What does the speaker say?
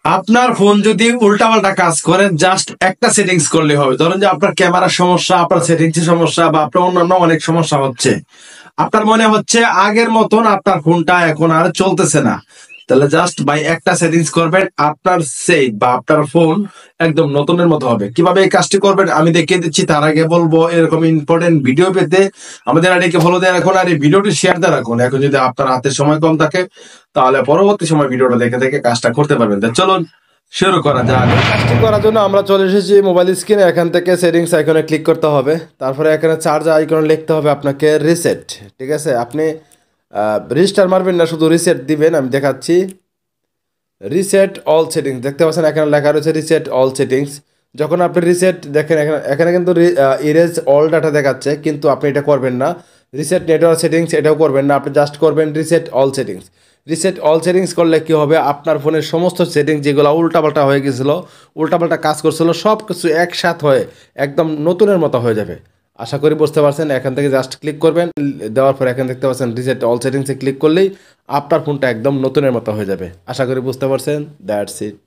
আপনার ফোন যদি উল্টাপাল্টা কাজ করে জাস্ট একটা সেটিংস করলে হবে। ধরুন যে আপনার ক্যামেরার সমস্যা, আপনার সেটিংস এর সমস্যা বা আপনার অন্যান্য অনেক সমস্যা হচ্ছে, আপনার মনে হচ্ছে আগের মতন আপনার ফোনটা এখন আর চলতেছে না, তাহলে জাস্ট ভাই একটা সেটিংস করবেন, আপনার সেট বা আপনার ফোন একদম নতুনের মতো হবে। কিভাবে এই কাজটি করবেন আমি দেখিয়ে দিচ্ছি। তার আগে বলবো, এরকম ইম্পর্টেন্ট ভিডিও পেতে আমাদের আইডিকে ফলো দিয়ে রাখুন আর এই ভিডিওটি শেয়ার দিয়ে রাখুন। এখন যদি আপনার হাতে সময় কম থাকে তাহলে পরবর্তী সময় ভিডিওটা দেখে দেখে কাজটা করতে পারবেন। তো চলুন শুরু করা যাক। কাজটি করার জন্য আমরা চলে এসেছি মোবাইল স্ক্রিনে। এখান থেকে সেটিংস আইকনে ক্লিক করতে হবে, তারপরে এখানে চার্জ আইকনে লিখতে হবে আপনাকে রিসেট। ঠিক আছে, আপনি রেজিস্টার মারবেন না, শুধু রিসেট দিবেন। আমি দেখাচ্ছি, রিসেট অল সেটিংস দেখতে পাচ্ছেন, এখানে লেখা রয়েছে রিসেট অল সেটিংস। যখন আপনি রিসেট দেখেন, এখানে এখানে কিন্তু ইরেজ অল ডাটা দেখাচ্ছে, কিন্তু আপনি এটা করবেন না। রিসেট নেটওয়ার্ক সেটিংস এটাও করবেন না, আপনি জাস্ট করবেন reset all settings. Reset all settings করলে কী হবে, আপনার ফোনের সমস্ত সেটিংস যেগুলো উল্টাপাল্টা হয়ে গেছিলো, উল্টাপাল্টা কাজ করছিল, সব কিছু একসাথ হয়ে একদম নতুনের মতো হয়ে যাবে। আশা করি বুঝতে পারছেন। এখান থেকে জাস্ট ক্লিক করবেন, দেওয়ার পর এখানে দেখতে পাচ্ছেন রিসেট অল সেটিংসে ক্লিক করলেই আপনার ফোনটা একদম নতুনের মতো হয়ে যাবে। আশা করি বুঝতে পারছেন। That's it.